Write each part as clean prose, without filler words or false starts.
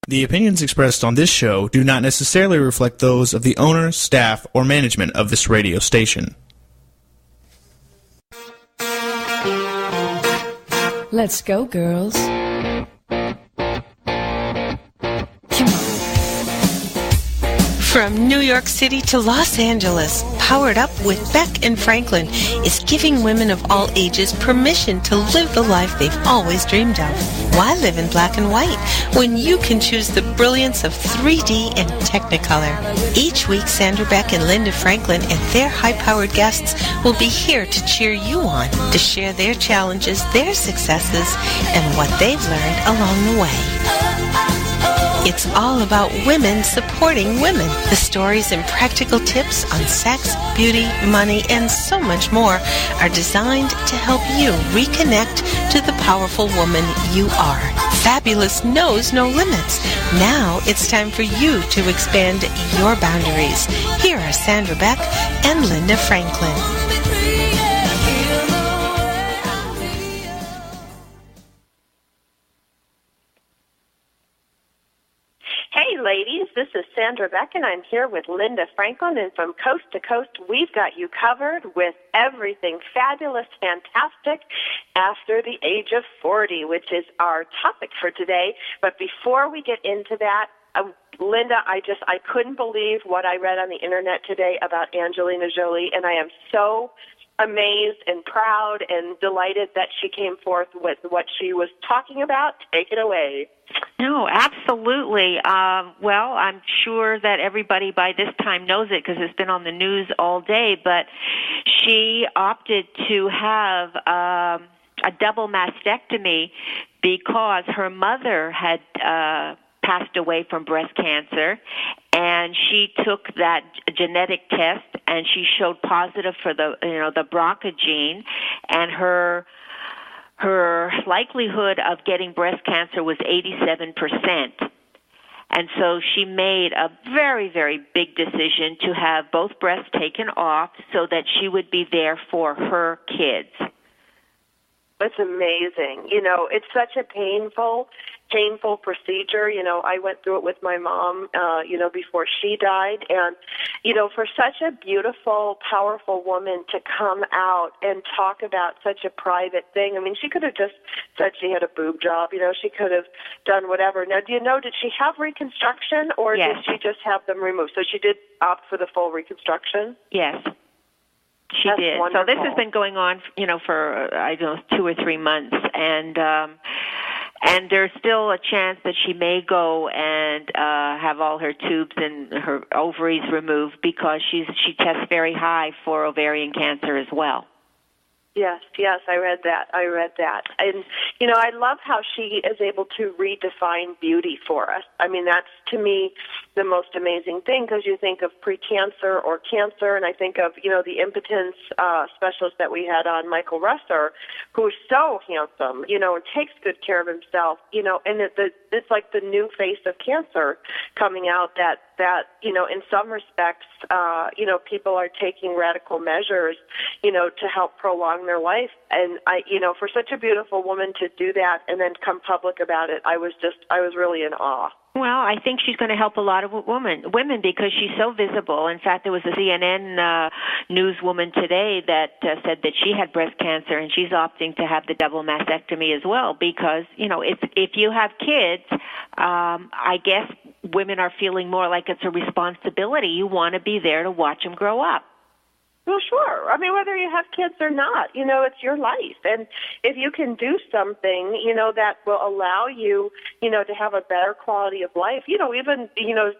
The opinions expressed on this show do not necessarily reflect those of the owner, staff, or management of this radio station. Let's go, girls. Come on. From New York City to Los Angeles, Powered Up with Beck and Franklin is giving women of all ages permission to live the life they've always dreamed of. Why live in black and white when you can choose the brilliance of 3D and Technicolor? Each week, Sandra Beck and Linda Franklin and their high-powered guests will be here to cheer you on, to share their challenges, their successes, and what they've learned along the way. It's all about women supporting women. The stories and practical tips on sex, beauty, money, and so much more are designed to help you reconnect to the powerful woman you are. Fabulous knows no limits. Now it's time for you to expand your boundaries. Here are Sandra Beck and Linda Franklin. Hey, ladies, this is Sandra Beck, and I'm here with Linda Franklin, and from coast to coast, we've got you covered with everything fabulous, fantastic after the age of 40, which is our topic for today. But before we get into that, Linda, I couldn't believe what I read on the internet today about Angelina Jolie, and I am so amazed and proud and delighted that she came forth with what she was talking about. Take it away. No, absolutely. Well, I'm sure that everybody by this time knows it because it's been on the news all day, but she opted to have a double mastectomy because her mother had passed away from breast cancer, and she took that genetic test and she showed positive for the BRCA gene, and her likelihood of getting breast cancer was 87%. And so she made a very, very big decision to have both breasts taken off so that she would be there for her kids. That's amazing. You know, it's such a painful procedure. You know, I went through it with my mom, before she died. And, for such a beautiful, powerful woman to come out and talk about such a private thing. I mean, she could have just said she had a boob job. She could have done whatever. Now, did she have reconstruction or Yes. did she just have them removed? So she did opt for the full reconstruction? Yes. She That's did. wonderful. So this has been going on, for 2 or 3 months, and there's still a chance that she may go and have all her tubes and her ovaries removed because she tests very high for ovarian cancer as well. Yes, I read that. And, I love how she is able to redefine beauty for us. I mean, that's, to me, the most amazing thing, because you think of pre-cancer or cancer, and I think of, the impotence specialist that we had on, Michael Russer, who's so handsome, and takes good care of himself, and it's like the new face of cancer coming out that in some respects, people are taking radical measures, to help prolong their life. And for such a beautiful woman to do that and then come public about it, I was really in awe. Well, I think she's going to help a lot of women because she's so visible. In fact, there was a CNN newswoman today that said that she had breast cancer and she's opting to have the double mastectomy as well because, if you have kids, I guess women are feeling more like it's a responsibility. You want to be there to watch them grow up. Well, sure. I mean, whether you have kids or not, it's your life. And if you can do something, that will allow you, to have a better quality of life, even,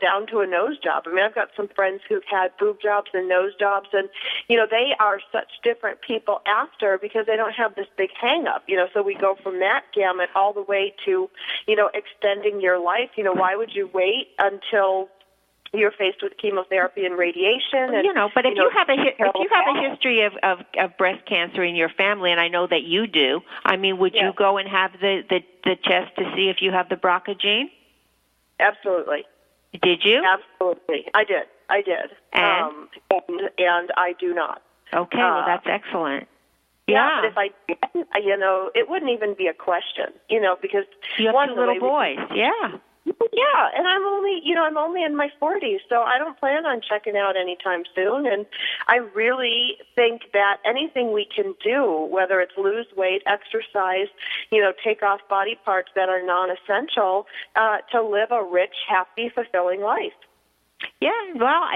down to a nose job. I mean, I've got some friends who've had boob jobs and nose jobs, and, they are such different people after because they don't have this big hang-up, so we go from that gamut all the way to, extending your life. Why would you wait until you're faced with chemotherapy and radiation? And, but if you have a history of breast cancer in your family, and I know that you do, I mean, would you go and have the test to see if you have the BRCA gene? Absolutely. Did you? Absolutely. I did. And? And I do not. Okay, well, that's excellent. Yeah, but if I did, it wouldn't even be a question, because you have 2 little boys. Yeah. Yeah, and I'm only in my 40s, so I don't plan on checking out anytime soon. And I really think that anything we can do, whether it's lose weight, exercise, take off body parts that are non-essential, to live a rich, happy, fulfilling life. Yeah, well,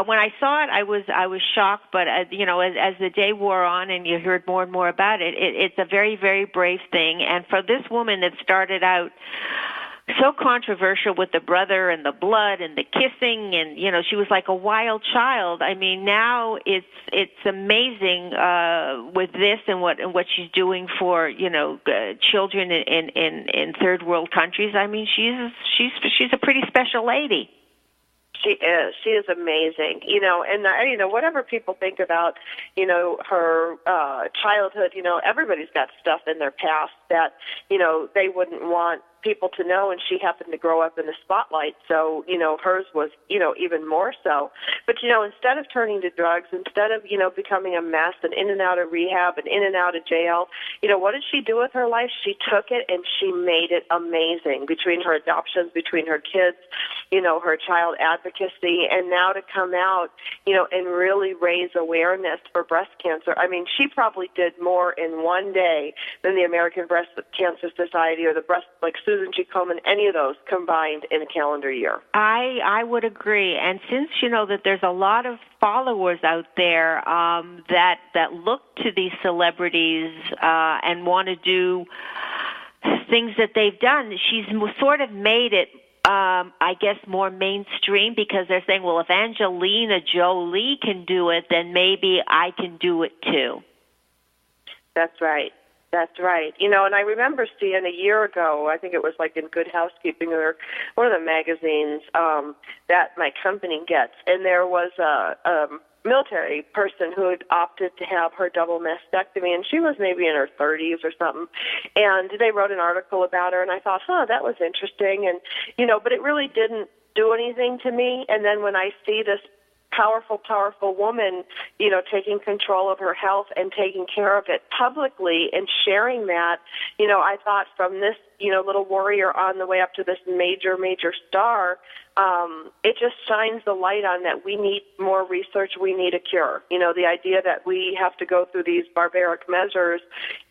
when I saw it, I was shocked. But as the day wore on and you heard more and more about it, it's a very, very brave thing. And for this woman that started out so controversial with the brother and the blood and the kissing, and she was like a wild child. I mean, now it's amazing with this and what she's doing for children in third world countries. I mean, she's a pretty special lady. She is. She is amazing. And whatever people think about, her childhood, everybody's got stuff in their past that, they wouldn't want people to know, and she happened to grow up in the spotlight, so hers was even more so. But instead of turning to drugs, instead of becoming a mess and in and out of rehab and in and out of jail, what did she do with her life? She took it and she made it amazing. Between her adoptions, between her kids, her child advocacy, and now to come out and really raise awareness for breast cancer. I mean, she probably did more in one day than the American Breast Cancer Society or the Susan G. Komen, any of those combined in a calendar year. I would agree. And since that there's a lot of followers out there that look to these celebrities and want to do things that they've done, she's sort of made it, I guess, more mainstream, because they're saying, well, if Angelina Jolie can do it, then maybe I can do it too. That's right. That's right. And I remember seeing a year ago, I think it was like in Good Housekeeping or one of the magazines that my company gets, and there was a military person who had opted to have her double mastectomy, and she was maybe in her 30s or something, and they wrote an article about her, and I thought, that was interesting, and, but it really didn't do anything to me. And then when I see this powerful woman, taking control of her health and taking care of it publicly and sharing that, I thought from this, little warrior on the way up to this major star, it just shines the light on that we need more research, we need a cure. The idea that we have to go through these barbaric measures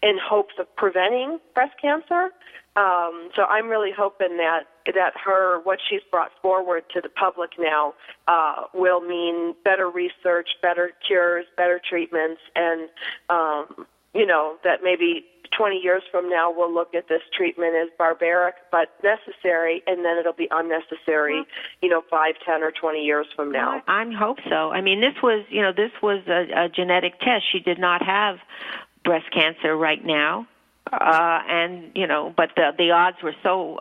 in hopes of preventing breast cancer. So I'm really hoping that what she's brought forward to the public now will mean better research, better cures, better treatments, and that maybe 20 years from now we'll look at this treatment as barbaric but necessary, and then it'll be unnecessary, 5, 10, or 20 years from now. I hope so. I mean, this was a genetic test. She did not have breast cancer right now. But the odds were so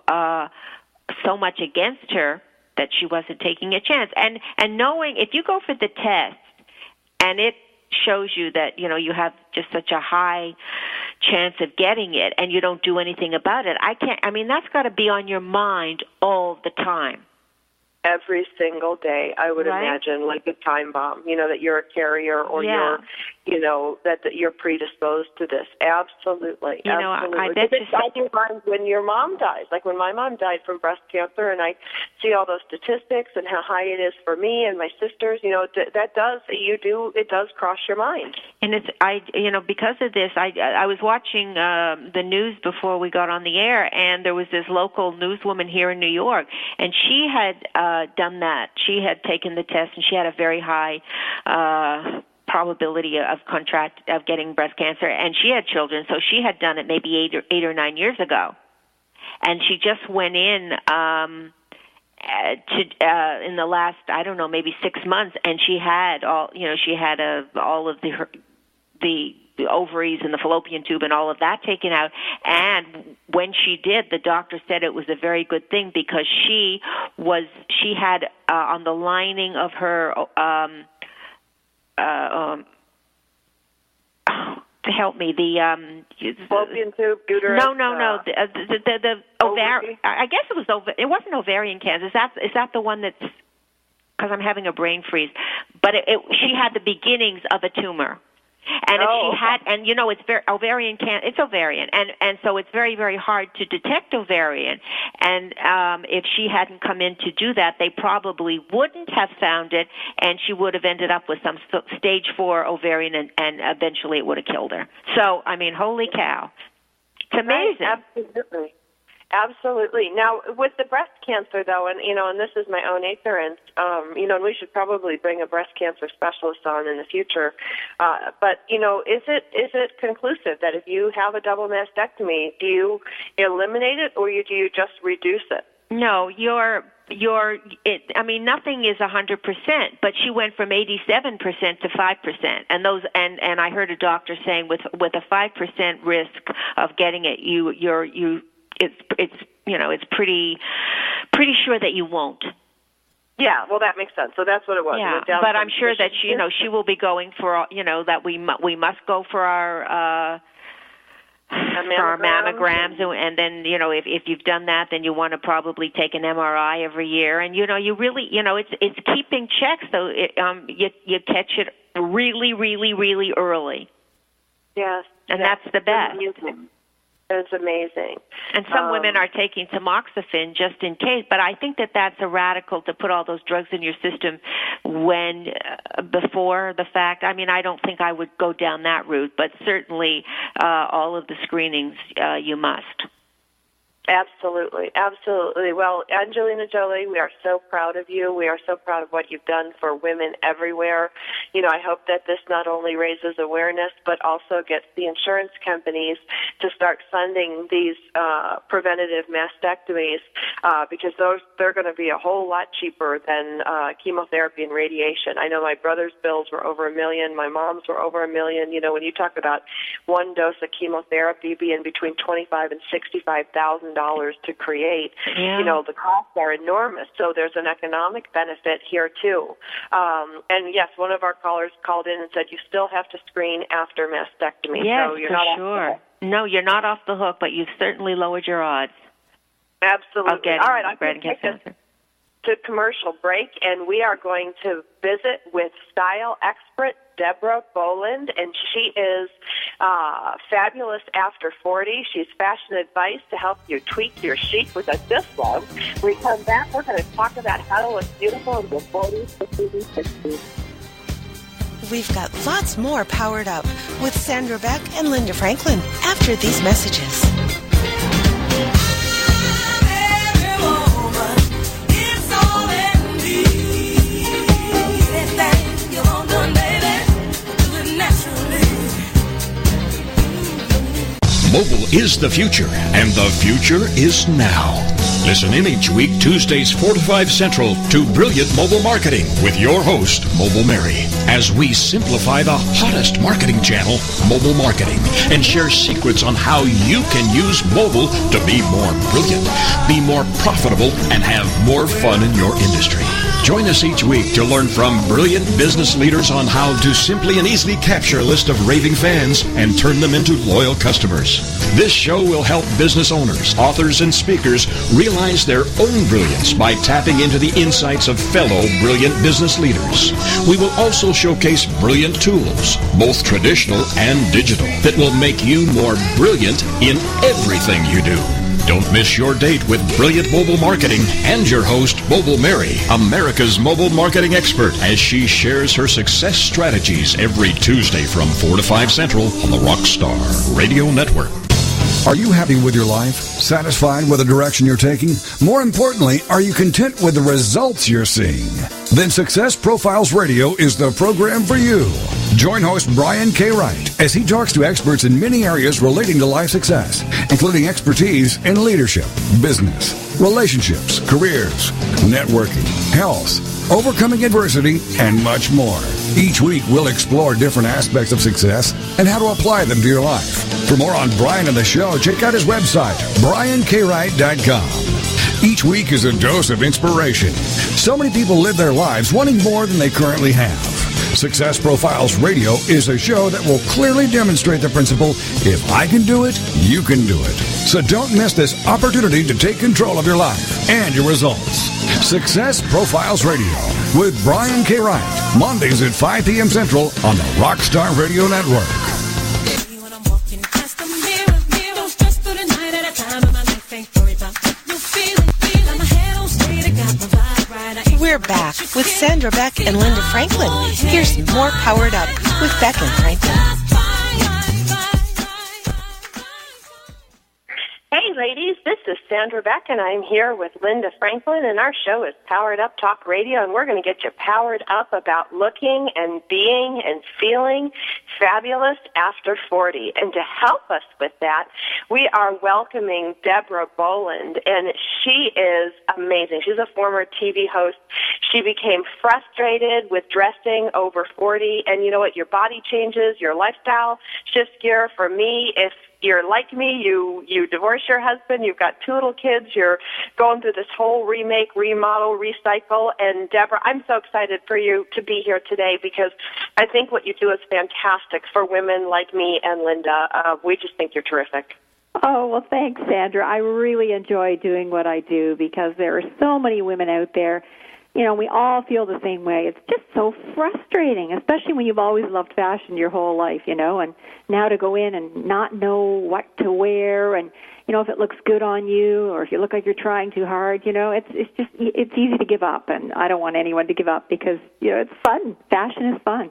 much against her that she wasn't taking a chance. And knowing, if you go for the test and it shows you that, you have just such a high chance of getting it and you don't do anything about it, that's got to be on your mind all the time. Every single day, I would imagine, like a time bomb, that you're a carrier or that you're predisposed to this. Absolutely. Absolutely. I bet you mind when your mom dies, like when my mom died from breast cancer, and I see all those statistics and how high it is for me and my sisters, it does cross your mind. And because of this, I was watching the news before we got on the air, and there was this local newswoman here in New York, and she had done that. She had taken the test, and she had a very high probability of getting breast cancer, and she had children, so she had done it maybe 8 or 9 years ago, and she just went in in the last, I don't know, maybe 6 months, and she had all of the ovaries and the fallopian tube and all of that taken out. And when she did, the doctor said it was a very good thing, because she had on the lining of her to help me, the fallopian tube, uterus. No. The ovarian. I guess it was it wasn't ovarian cancer. Is that the one that's? Because I'm having a brain freeze. But she had the beginnings of a tumor. And if she had, and you know, it's ovarian, and so it's very, very hard to detect ovarian. And if she hadn't come in to do that, they probably wouldn't have found it, and she would have ended up with some stage 4 ovarian, and eventually it would have killed her. So, I mean, holy cow. It's amazing. Right, absolutely. Absolutely. Now, with the breast cancer, though, and this is my own ignorance, and we should probably bring a breast cancer specialist on in the future. But is it conclusive that if you have a double mastectomy, do you eliminate it or do you just reduce it? No, nothing is 100%, but she went from 87% to 5%, and I heard a doctor saying with a 5% risk of getting it, it's pretty sure that you won't. Yeah, well, that makes sense. So that's what it was. Yeah, but I'm sure that she will be going for that we must go for our mammograms, and then if you've done that, then you want to probably take an MRI every year, and you really it's keeping checks, so you catch it really, really, really early. Yes, and that's the best. It's amazing. And some women are taking tamoxifen just in case, but I think that's a radical to put all those drugs in your system before the fact. I mean, I don't think I would go down that route, but certainly all of the screenings you must. Absolutely, absolutely. Well, Angelina Jolie, we are so proud of you. We are so proud of what you've done for women everywhere. I hope that this not only raises awareness, but also gets the insurance companies to start funding these preventative mastectomies because they're going to be a whole lot cheaper than chemotherapy and radiation. I know my brother's bills were over $1 million. My mom's were over $1 million. When you talk about one dose of chemotherapy being between $25,000 and $65,000 to create, the costs are enormous. So there's an economic benefit here too. And yes, one of our callers called in and said you still have to screen after mastectomy. Yes, so you're for not sure. No, you're not off the hook, but you've certainly lowered your odds. Absolutely. All right, I'm going to take us to commercial break, and we are going to visit with style expert Deborah Boland, and she is fabulous after 40. She's fashion advice to help you tweak your chic, which I just love. When we come back, we're going to talk about how to look beautiful in your 40s, 50s, and 60s. We've got lots more Powered Up with Sandra Beck and Linda Franklin after these messages. Mobile is the future, and the future is now. Listen in each week, Tuesdays 4 to 5 Central, to Brilliant Mobile Marketing with your host, Mobile Mary, as we simplify the hottest marketing channel, mobile marketing, and share secrets on how you can use mobile to be more brilliant, be more profitable, and have more fun in your industry. Join us each week to learn from brilliant business leaders on how to simply and easily capture a list of raving fans and turn them into loyal customers. This show will help business owners, authors, and speakers realize their own brilliance by tapping into the insights of fellow brilliant business leaders. We will also showcase brilliant tools, both traditional and digital, that will make you more brilliant in everything you do. Don't miss your date with Brilliant Mobile Marketing and your host, Mobile Mary, America's mobile marketing expert, as she shares her success strategies every Tuesday from 4 to 5 Central on the Rockstar Radio Network. Are you happy with your life? Satisfied with the direction you're taking? More importantly, are you content with the results you're seeing? Then Success Profiles Radio is the program for you. Join host Brian K. Wright as he talks to experts in many areas relating to life success, including expertise in leadership, business, relationships, careers, networking, health, overcoming adversity, and much more. Each week, we'll explore different aspects of success and how to apply them to your life. For more on Brian and the show, check out his website, briankwright.com. Each week is a dose of inspiration. So many people live their lives wanting more than they currently have. Success Profiles Radio is a show that will clearly demonstrate the principle, if I can do it, you can do it. So don't miss this opportunity to take control of your life and your results. Success Profiles Radio with Brian K. Wright. Mondays at 5 p.m. Central on the Rockstar Radio Network. We're back with Sandra Beck and Linda Franklin. Here's more Powered Up with Beck and Franklin. Hey, ladies, this is Sandra Beck, and I'm here with Linda Franklin, and our show is Powered Up Talk Radio, and we're going to get you powered up about looking and being and feeling fabulous after 40. And to help us with that, we are welcoming Deborah Boland, and she is amazing. She's a former TV host. She became frustrated with dressing over 40, and you know what? Your body changes, your lifestyle shifts gear. For me, if you're like me, you divorce your husband, you've got 2 little kids, you're going through this whole remake, remodel, recycle, and Deborah, I'm so excited for you to be here today because I think what you do is fantastic for women like me and Linda. We just think you're terrific. Oh, well, thanks, Sandra. I really enjoy doing what I do because there are so many women out there. You know, we all feel the same way. It's just so frustrating, especially when you've always loved fashion your whole life, you know, and now to go in and not know what to wear and, you know, if it looks good on you or if you look like you're trying too hard, you know, it's easy to give up, and I don't want anyone to give up because, you know, it's fun. Fashion is fun.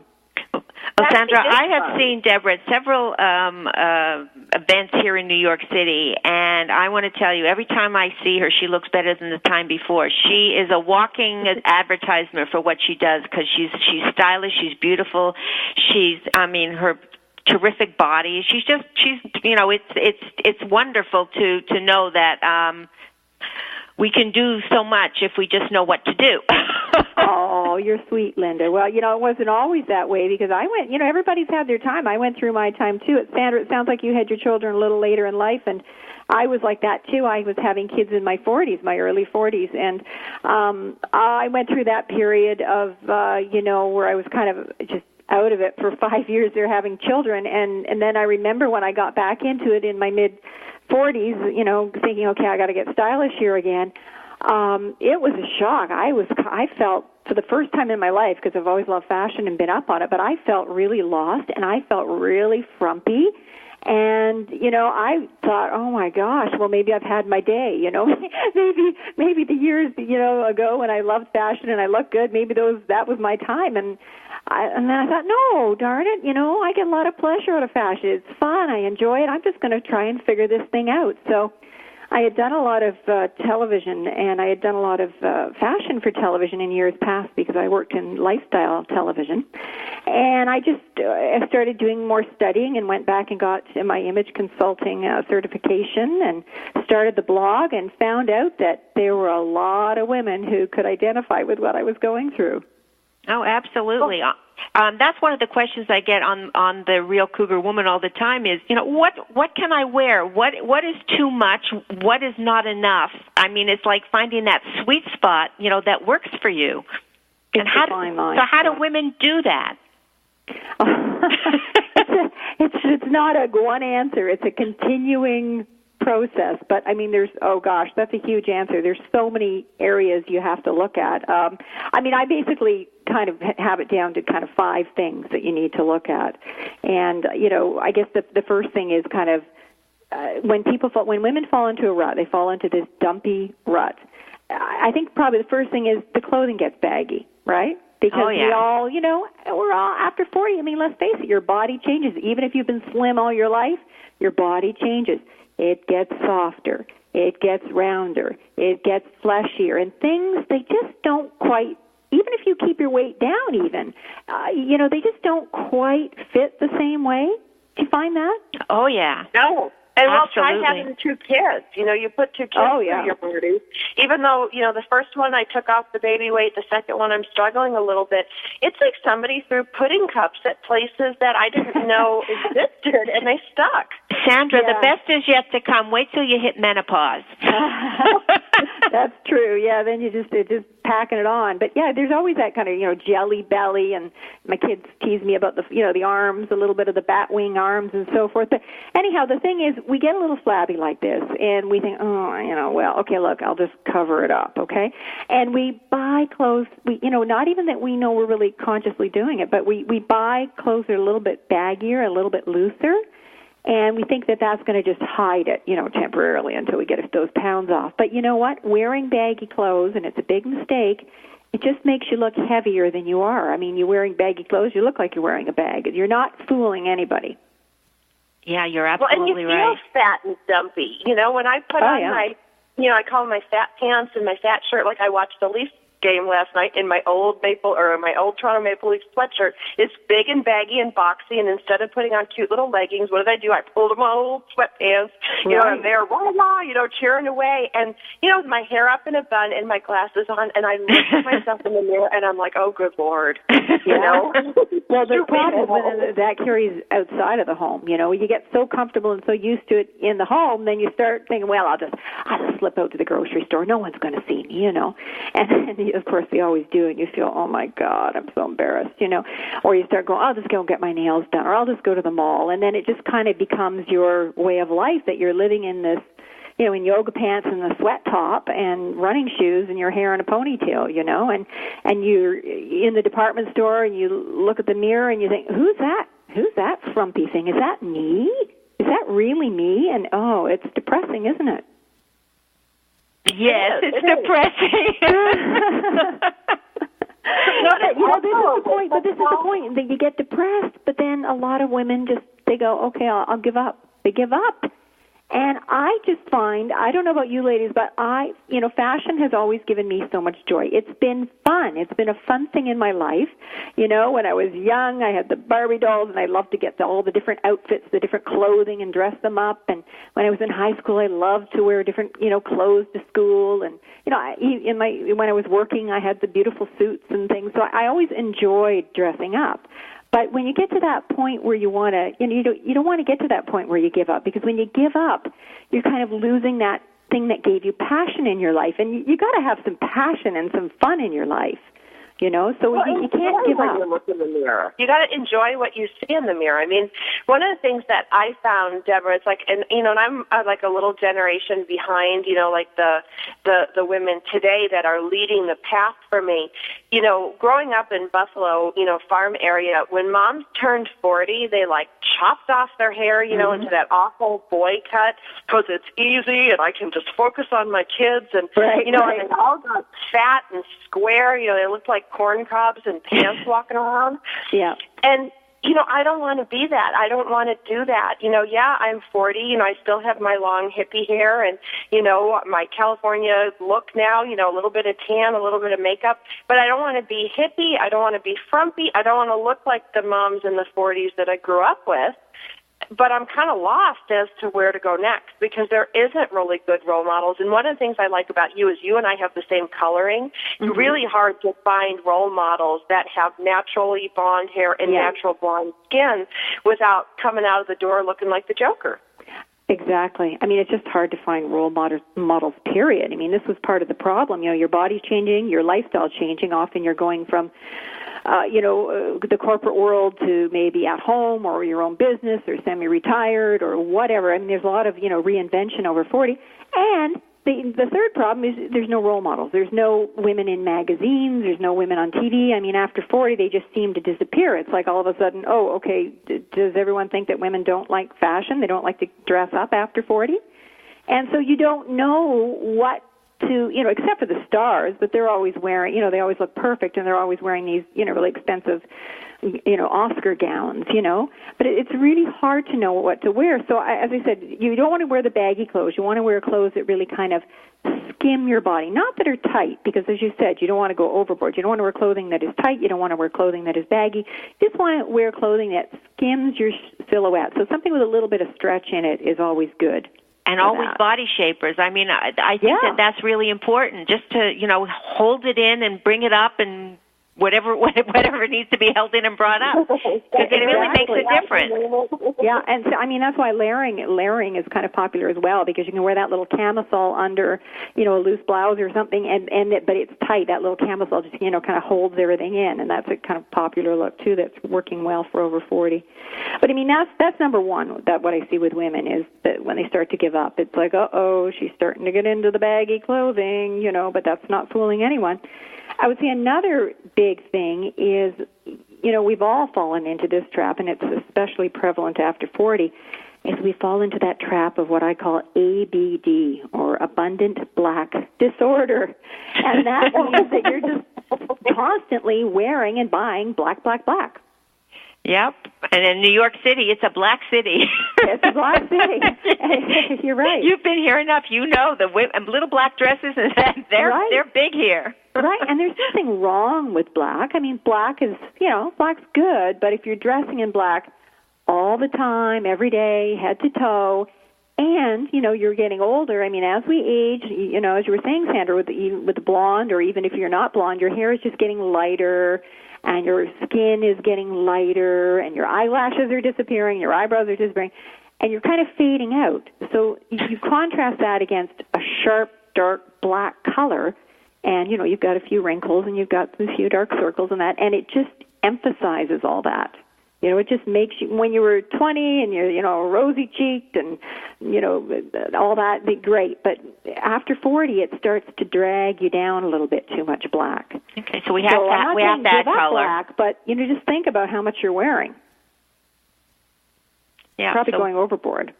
Well, Sandra, I have seen Deborah at several events here in New York City, and I want to tell you, every time I see her, she looks better than the time before. She is a walking advertisement for what she does because she's stylish, she's beautiful, her terrific body. She's you know, it's wonderful to know that we can do so much if we just know what to do. Oh, you're sweet, Linda. Well, you know, it wasn't always that way because I went, you know, everybody's had their time. I went through my time, too. Sandra, it sounds like you had your children a little later in life, and I was like that, too. I was having kids in my 40s, my early 40s, and I went through that period of, you know, where I was kind of just out of it for 5 years there having children, and then I remember when I got back into it in my mid-40s, you know, thinking, okay, I got to get stylish here again. It was a shock. I felt for the first time in my life, because I've always loved fashion and been up on it, but I felt really lost and I felt really frumpy. And, you know, I thought, oh my gosh, well, maybe I've had my day, you know, maybe the years, you know, ago when I loved fashion and I looked good, maybe that was my time. And then I thought, no, darn it, you know, I get a lot of pleasure out of fashion. It's fun. I enjoy it. I'm just going to try and figure this thing out. So I had done a lot of television, and I had done a lot of fashion for television in years past because I worked in lifestyle television. And I just started doing more studying and went back and got my image consulting certification and started the blog and found out that there were a lot of women who could identify with what I was going through. Oh, absolutely. That's one of the questions I get on the Real Cougar Woman all the time is, you know, what can I wear? What is too much? What is not enough? I mean, it's like finding that sweet spot, you know, that works for you. And how do women do that? It's not a one answer. It's a continuing process, but I mean, that's a huge answer. There's so many areas you have to look at. I mean, I basically kind of have it down to kind of 5 things that you need to look at. And, you know, I guess the first thing is kind of when women fall into a rut, they fall into this dumpy rut. I think probably the first thing is the clothing gets baggy, right? Because we all, you know, we're all after 40. I mean, let's face it, your body changes. Even if you've been slim all your life, your body changes. It gets softer, it gets rounder, it gets fleshier, and things, they just don't quite, even if you keep your weight down even, you know, they just don't quite fit the same way. Do you find that? Oh, yeah. No. And well, try having 2 kids. You know, you put 2 kids through your body. Even though, you know, the first one I took off the baby weight, the second one I'm struggling a little bit. It's like somebody threw pudding cups at places that I didn't know existed, and they stuck. Sandra, the best is yet to come. Wait till you hit menopause. That's true. Yeah, then you're just packing it on. But yeah, there's always that kind of, jelly belly, and my kids tease me about the arms, a little bit of the bat wing arms and so forth. But anyhow, the thing is, we get a little flabby like this, and we think, well, okay, look, I'll just cover it up, okay? And we buy clothes, not even that we know we're really consciously doing it, but we buy clothes that are a little bit baggier, a little bit looser, and we think that that's going to just hide it, temporarily until we get those pounds off. But you know what? Wearing baggy clothes, and it's a big mistake, it just makes you look heavier than you are. I mean, you're wearing baggy clothes, you look like you're wearing a bag. You're not fooling anybody. Yeah, you're absolutely right. And you feel fat and dumpy. When I put on my, I call them my fat pants and my fat shirt, like I watched the Leafs game last night in my old Toronto Maple Leafs sweatshirt. It's big and baggy and boxy, and instead of putting on cute little leggings, what did I do? I pulled them on little sweatpants, and they're cheering away, and my hair up in a bun and my glasses on, and I look at myself in the mirror, and I'm like, oh, good Lord, Well, the problem is that carries outside of the home. You get so comfortable and so used to it in the home, then you start thinking, well, I'll just slip out to the grocery store. No one's going to see me, and of course, they always do, and you feel, oh, my God, I'm so embarrassed, Or you start going, I'll just go and get my nails done, or I'll just go to the mall, and then it just kind of becomes your way of life that you're living in this, in yoga pants and the sweat top and running shoes and your hair in a ponytail, and you're in the department store and you look at the mirror and you think, who's that? Who's that frumpy thing? Is that me? Is that really me? And, oh, it's depressing, isn't it? Yes, it's depressing. This is the point that you get depressed, but then a lot of women they go, okay, I'll give up. They give up. And I just find, I don't know about you ladies, but fashion has always given me so much joy. It's been fun. It's been a fun thing in my life. When I was young, I had the Barbie dolls, and I loved to get all the different outfits, the different clothing, and dress them up. And when I was in high school, I loved to wear different, clothes to school. And, when I was working, I had the beautiful suits and things. So I always enjoyed dressing up. But when you get to that point where you want to, you don't want to get to that point where you give up, because when you give up, you're kind of losing that thing that gave you passion in your life, and you got to have some passion and some fun in your life. So you can't give up. When you look in the mirror, you got to enjoy what you see in the mirror. I mean, one of the things that I found, Deborah, it's like, and I'm like a little generation behind, like the women today that are leading the path for me. Growing up in Buffalo, farm area, when moms turned 40, they like chopped off their hair, into that awful boy cut, because it's easy and I can just focus on my kids, and and they all got fat and square. They looked like corn cobs and pants walking around. Yeah. And, I don't want to be that. I don't want to do that. I'm 40. I still have my long hippie hair and, my California look now, a little bit of tan, a little bit of makeup. But I don't want to be hippie. I don't want to be frumpy. I don't want to look like the moms in the 40s that I grew up with. But I'm kind of lost as to where to go next, because there isn't really good role models. And one of the things I like about you is you and I have the same coloring. Mm-hmm. It's really hard to find role models that have naturally blonde hair and natural blonde skin without coming out of the door looking like the Joker. Exactly. I mean, it's just hard to find role models, period. I mean, this was part of the problem. Your body's changing, your lifestyle's changing. Often you're going from the corporate world to maybe at home or your own business or semi-retired or whatever. I mean, there's a lot of, reinvention over 40. And the third problem is there's no role models. There's no women in magazines. There's no women on TV. I mean, after 40, they just seem to disappear. It's like all of a sudden, does everyone think that women don't like fashion? They don't like to dress up after 40? And so you don't know what to, except for the stars, but they're always wearing, they always look perfect, and they're always wearing these, really expensive, Oscar gowns, But it's really hard to know what to wear. So, as I said, you don't want to wear the baggy clothes. You want to wear clothes that really kind of skim your body, not that are tight, because, as you said, you don't want to go overboard. You don't want to wear clothing that is tight. You don't want to wear clothing that is baggy. You just want to wear clothing that skims your silhouette. So something with a little bit of stretch in it is always good. And always body shapers. I mean, I think that's really important, just to, hold it in and bring it up and whatever needs to be held in and brought up, because it really makes a difference. Yeah, and so, I mean, that's why layering is kind of popular as well, because you can wear that little camisole under, a loose blouse or something, but it's tight. That little camisole just, kind of holds everything in, and that's a kind of popular look too that's working well for over 40. But I mean, that's number one. That what I see with women is that when they start to give up, it's like, she's starting to get into the baggy clothing, but that's not fooling anyone. I would say another big thing is, we've all fallen into this trap, and it's especially prevalent after 40, is we fall into that trap of what I call ABD, or abundant black disorder. And that means that you're just constantly wearing and buying black, black, black. Yep. And in New York City, it's a black city. It's a black city. You're right. You've been here enough. The little black dresses, they're big here. Right, and there's nothing wrong with black. I mean, black is, black's good, but if you're dressing in black all the time, every day, head to toe, and, you're getting older, I mean, as we age, as you were saying, Sandra, with the blonde, or even if you're not blonde, your hair is just getting lighter, and your skin is getting lighter, and your eyelashes are disappearing, your eyebrows are disappearing, and you're kind of fading out. So you contrast that against a sharp, dark black color, and, you've got a few wrinkles, and you've got a few dark circles and that, and it just emphasizes all that. It just makes you, when you were 20 and you're, rosy-cheeked and, all that, be great. But after 40, it starts to drag you down a little bit too much black. Okay, so we have to add color. Black, but, just think about how much you're wearing. Yeah, probably going overboard.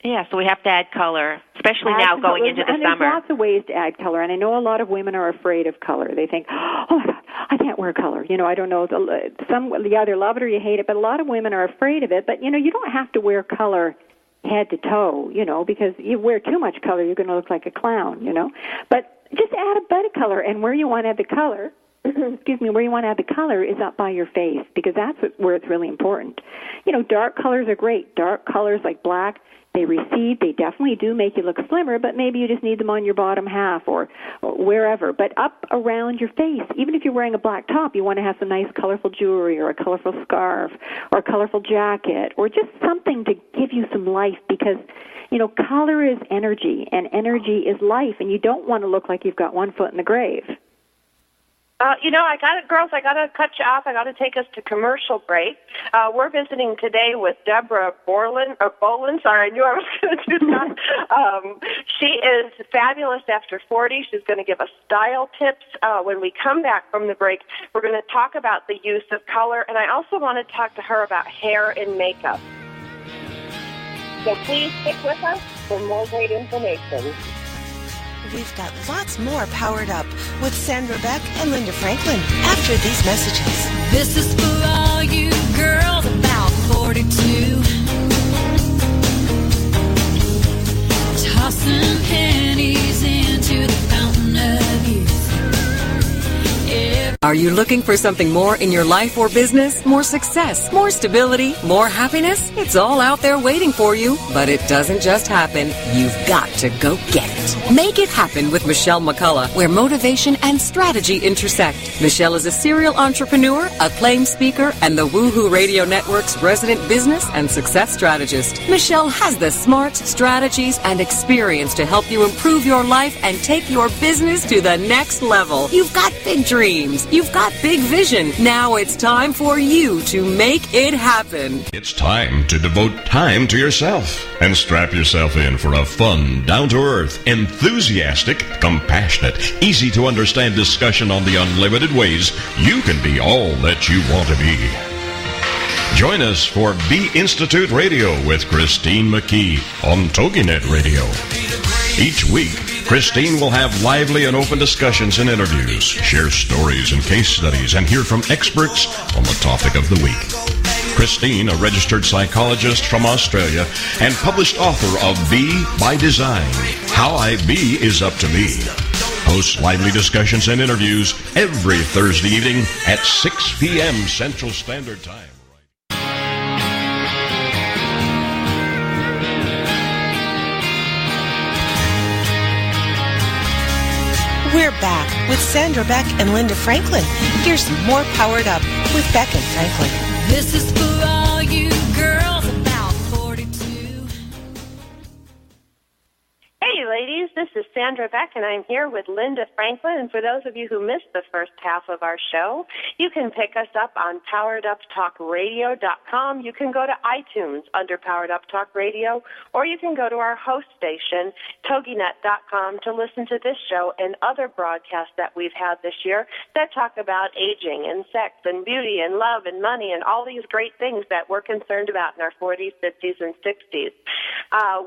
Yeah, so we have to add color, especially now going into the summer. And there's lots of ways to add color, and I know a lot of women are afraid of color. They think, oh my God, I can't wear color. I don't know. You either love it or you hate it, but a lot of women are afraid of it. But, you don't have to wear color head to toe, because you wear too much color, you're going to look like a clown, But just add a bit of color, and where you want to add the color, where you want to add the color is up by your face, because that's where it's really important. Dark colors are great. Dark colors like black, they recede. They definitely do make you look slimmer, but maybe you just need them on your bottom half or wherever. But up around your face, even if you're wearing a black top, you want to have some nice colorful jewelry or a colorful scarf or a colorful jacket or just something to give you some life, because, color is energy, and energy is life, and you don't want to look like you've got one foot in the grave. Girls, I got to cut you off. I got to take us to commercial break. We're visiting today with Deborah Boland. Sorry, I knew I was going to do that. She is fabulous after 40. She's going to give us style tips. When we come back from the break, we're going to talk about the use of color, and I also want to talk to her about hair and makeup. So please stick with us for more great information. We've got lots more Powered Up with Sandra Beck and Linda Franklin after these messages. This is for all you girls about 42. Tossing pennies into the fountain of youth. Are you looking for something more in your life or business? More success, more stability, more happiness? It's all out there waiting for you, but it doesn't just happen. You've got to go get it. Make it happen with Michelle McCullough, where motivation and strategy intersect. Michelle is a serial entrepreneur, acclaimed speaker, and the Woohoo Radio Network's resident business and success strategist. Michelle has the smarts, strategies, and experience to help you improve your life and take your business to the next level. You've got big dreams. You've got big vision. Now it's time for you to make it happen. It's time to devote time to yourself and strap yourself in for a fun, down-to-earth, enthusiastic, compassionate, easy-to-understand discussion on the unlimited ways you can be all that you want to be. Join us for B Institute Radio with Christine McKee on TogiNet Radio. Each week, Christine will have lively and open discussions and interviews, share stories and case studies, and hear from experts on the topic of the week. Christine, a registered psychologist from Australia and published author of Be by Design, How I Be Is Up to Me, hosts lively discussions and interviews every Thursday evening at 6 p.m. Central Standard Time. We're back with Sandra Beck and Linda Franklin. Here's some more Powered Up with Beck and Franklin. This is for all you girls about 42. Hey, ladies, this is Sandra Beck, and I'm here with Linda Franklin. And for those of you who missed the first half of our show, you can pick us up on PoweredUpTalkRadio.com. You can go to iTunes under Powered Up Talk Radio, or you can go to our host station, TogiNet.com, to listen to this show and other broadcasts that we've had this year that talk about aging and sex and beauty and love and money and all these great things that we're concerned about in our 40s, 50s, and 60s.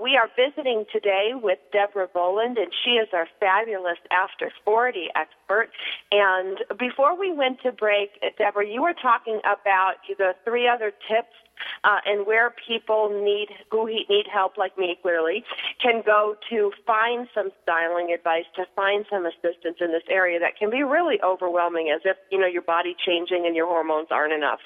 We are visiting today with Deborah Boland, and she is our fabulous After 40 expert. And before we went to break, Deborah, you were talking about the 3 other tips and where people who need help, like me clearly, can go to find some styling advice, to find some assistance in this area that can be really overwhelming, as if, your body changing and your hormones aren't enough.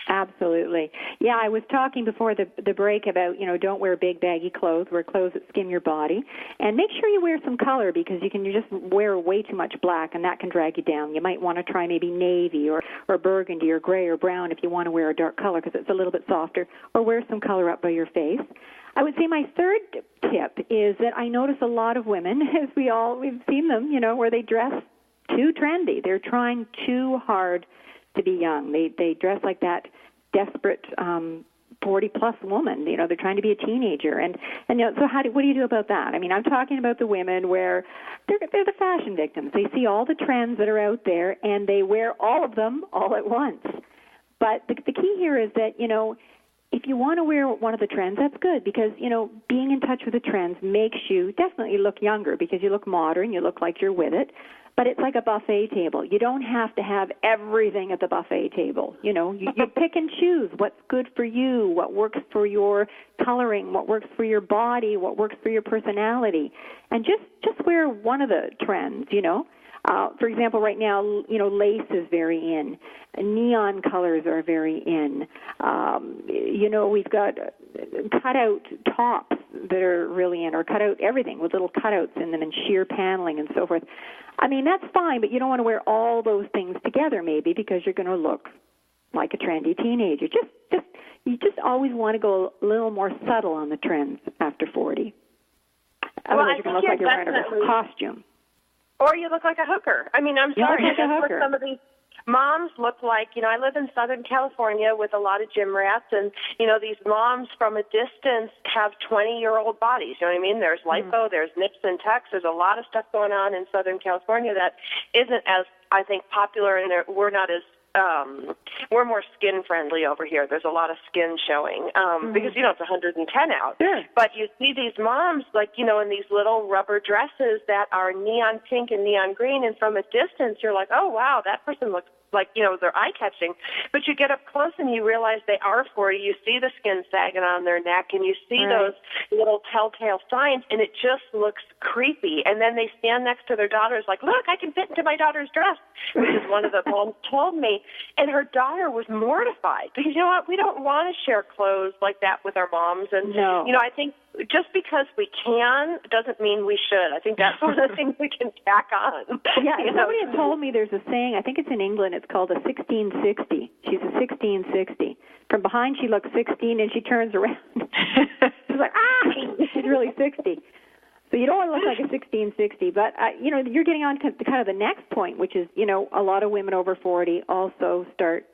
Absolutely. Yeah, I was talking before the break about, don't wear big baggy clothes, wear clothes that skim your body, and make sure you wear some color, because you just wear way too much black and that can drag you down. You might want to try maybe navy or burgundy or gray or brown if you want to wear a dark color because it's a little bit softer, or wear some color up by your face. I would say my third tip is that I notice a lot of women, as we've seen them, where they dress too trendy. They're trying too hard to be young. They dress like that desperate 40-plus woman. They're trying to be a teenager. And so what do you do about that? I mean, I'm talking about the women where they're the fashion victims. They see all the trends that are out there, and they wear all of them all at once. But the key here is that, if you want to wear one of the trends, that's good, because, being in touch with the trends makes you definitely look younger, because you look modern, you look like you're with it. But it's like a buffet table. You don't have to have everything at the buffet table. You pick and choose what's good for you, what works for your coloring, what works for your body, what works for your personality. And just wear one of the trends, For example, right now, lace is very in. Neon colors are very in. We've got cut-out tops that are really in, or cut-out everything with little cutouts in them and sheer paneling and so forth. I mean, that's fine, but you don't want to wear all those things together, maybe, because you're going to look like a trendy teenager. You just always want to go a little more subtle on the trends after 40. Otherwise, you're going to look like you're wearing a costume. Or you look like a hooker. I mean, I'm sorry, that's what some of these moms look like. I live in Southern California with a lot of gym rats, and, these moms from a distance have 20-year-old bodies. You know what I mean? There's lipo, there's nips and tucks. There's a lot of stuff going on in Southern California that isn't as, I think, popular, and we're not as we're more skin friendly over here. There's a lot of skin showing because it's 110 out. Sure. But you see these moms in these little rubber dresses that are neon pink and neon green, and from a distance you're like, oh wow, that person looks like, they're eye-catching. But you get up close and you realize they are 40. You see the skin sagging on their neck, and you see those little telltale signs, and it just looks creepy. And then they stand next to their daughters like, look, I can fit into my daughter's dress, which is one of the moms told me. And her daughter was mortified because, you know what, we don't want to share clothes like that with our moms. And, I think just because we can doesn't mean we should. I think that's one of the things we can tack on. Yeah, somebody had told me there's a saying, I think it's in England, it's called a 1660. She's a 1660. From behind she looks 16 and she turns around. She's like, she's really 60. So you don't want to look like a 1660. But, you're getting on to kind of the next point, which is, a lot of women over 40 also start,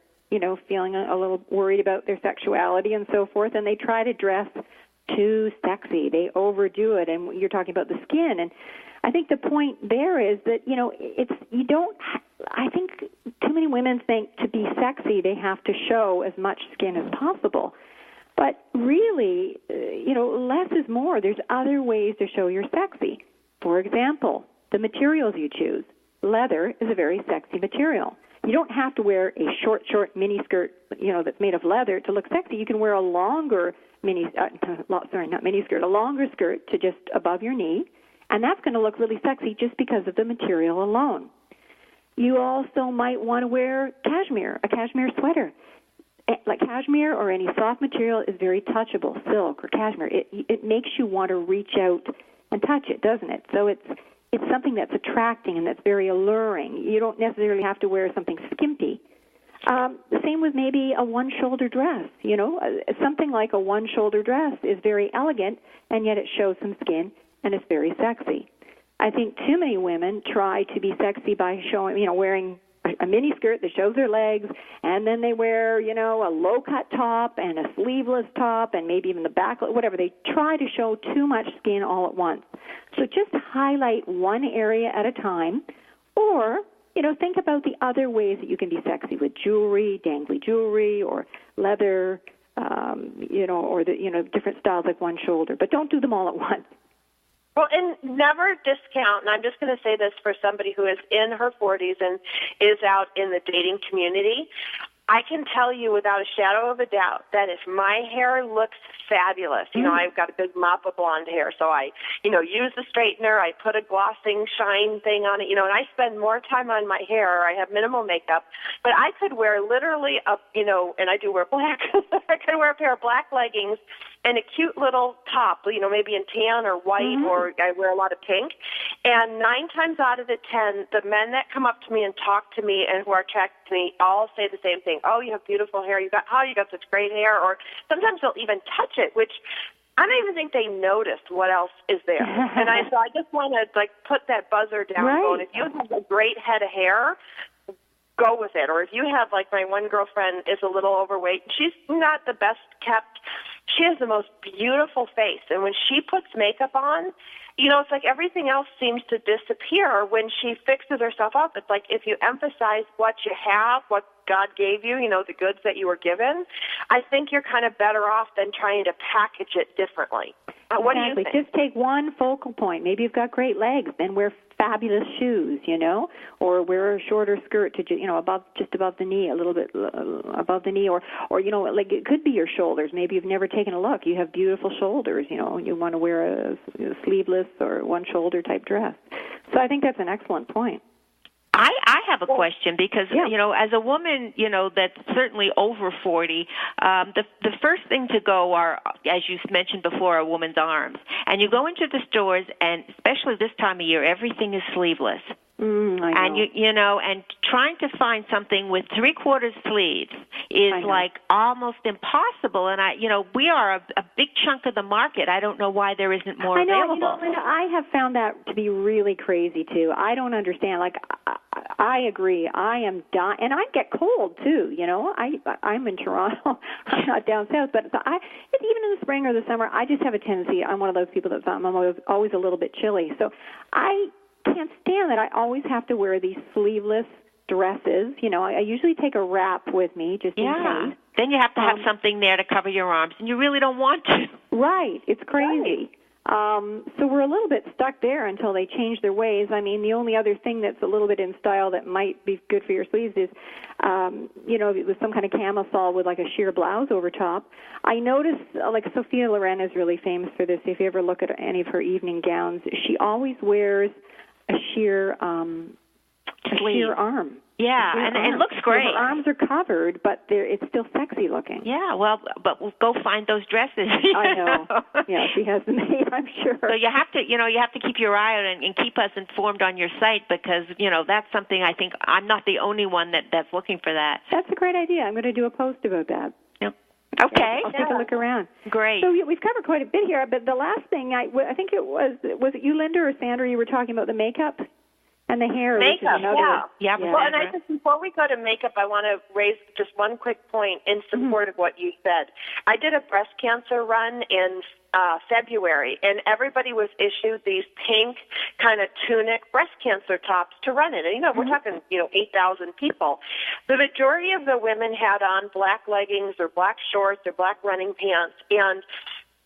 feeling a little worried about their sexuality and so forth, and they try to dress too sexy. They overdo it, and you're talking about the skin. And I think the point there is that, I think too many women think to be sexy they have to show as much skin as possible. But really, less is more. There's other ways to show you're sexy. For example, the materials you choose. Leather is a very sexy material. You don't have to wear a short mini skirt, that's made of leather to look sexy. You can wear a longer a longer skirt to just above your knee, and that's going to look really sexy just because of the material alone. You also might want to wear a cashmere sweater. Like cashmere or any soft material is very touchable, silk or cashmere. It makes you want to reach out and touch it, doesn't it? So it's something that's attracting and that's very alluring. You don't necessarily have to wear something skimpy. The same with maybe a one-shoulder dress. Something like a one-shoulder dress is very elegant, and yet it shows some skin, and it's very sexy. I think too many women try to be sexy by wearing a mini skirt that shows their legs, and then they wear, a low-cut top and a sleeveless top and maybe even the back, whatever. They try to show too much skin all at once. So just highlight one area at a time, or think about the other ways that you can be sexy with jewelry, dangly jewelry, or leather, or the different styles like one shoulder. But don't do them all at once. Well, and never discount, and I'm just going to say this for somebody who is in her 40s and is out in the dating community, I can tell you without a shadow of a doubt that if my hair looks fabulous, I've got a big mop of blonde hair, so I, use the straightener, I put a glossing shine thing on it, and I spend more time on my hair, I have minimal makeup, but I could wear literally and I do wear black, I could wear a pair of black leggings and a cute little top, maybe in tan or white, or I wear a lot of pink. And 9 times out of the 10, the men that come up to me and talk to me and who are attracted to me all say the same thing. Oh, you have beautiful hair. You got such great hair. Or sometimes they'll even touch it, which I don't even think they noticed what else is there. And so I just want to put that buzzer down. Right. Going, if you have a great head of hair, go with it. Or if you have, my one girlfriend is a little overweight, she's not the best kept. She has the most beautiful face, and when she puts makeup on, it's like everything else seems to disappear when she fixes herself up. It's like if you emphasize what you have, what God gave you, the goods that you were given, I think you're kind of better off than trying to package it differently. What do you think? Just take one focal point. Maybe you've got great legs, then wear fabulous shoes, or wear a shorter skirt to just above the knee, a little bit above the knee, or it could be your shoulders. Maybe you've never taken a look. You have beautiful shoulders, you want to wear a sleeveless or one shoulder type dress. So I think that's an excellent point. I have a question because, as a woman, that's certainly over 40, the first thing to go are, as you mentioned before, a woman's arms. And you go into the stores, and especially this time of year, everything is sleeveless. I know. And and trying to find something with 3/4 sleeves is almost impossible. And we are a big chunk of the market. I don't know why there isn't more available. Linda, I have found that to be really crazy too. I don't understand. I agree. I am dying, and I get cold too. I'm in Toronto. I'm not down south, but even in the spring or the summer, I just have a tendency. I'm one of those people that I'm always a little bit chilly. So I can't stand that I always have to wear these sleeveless dresses. I usually take a wrap with me just in case. Then you have to have something there to cover your arms, and you really don't want to. Right. It's crazy. Right. So we're a little bit stuck there until they change their ways. I mean, the only other thing that's a little bit in style that might be good for your sleeves is, with some kind of camisole with a sheer blouse over top. I noticed, Sophia Loren is really famous for this. If you ever look at any of her evening gowns, she always wears a sheer arm. Yeah, and it looks great. So her arms are covered, but it's still sexy looking. Yeah, well, but we'll go find those dresses. I know. Yeah, she has them made, I'm sure. So you have to keep your eye out and keep us informed on your site because, that's something I think I'm not the only one that's looking for that. That's a great idea. I'm going to do a post about that. Okay. I'll take a look around. Great. So we've covered quite a bit here, but the last thing, I think it was it you, Linda, or Sandra, you were talking about the makeup and the hair? Makeup, yeah. Well, and I just, before we go to makeup, I want to raise just one quick point in support of what you said. I did a breast cancer run in February, and everybody was issued these pink kind of tunic breast cancer tops to run in. And, we're talking, 8,000 people. The majority of the women had on black leggings or black shorts or black running pants. And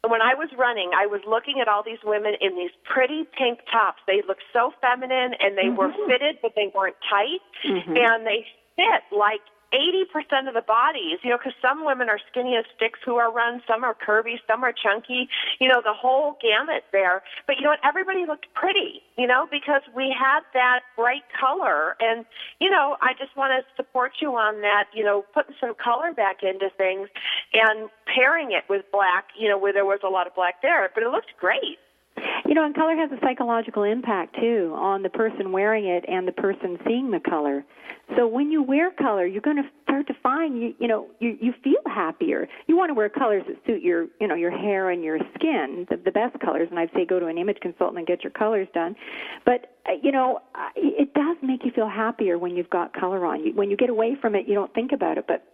when I was running, I was looking at all these women in these pretty pink tops. They looked so feminine, and they were fitted, but they weren't tight. And they fit like 80% of the bodies, because some women are skinny as sticks who are run, some are curvy, some are chunky, the whole gamut there. But everybody looked pretty, because we had that bright color. And, I just want to support you on that, putting some color back into things and pairing it with black, where there was a lot of black there. But it looked great. You know, and color has a psychological impact, too, on the person wearing it and the person seeing the color. So when you wear color, you're going to start to find, you feel happier. You want to wear colors that suit your hair and your skin, the best colors, and I'd say go to an image consultant and get your colors done. But, it does make you feel happier when you've got color on. When you get away from it, you don't think about it. But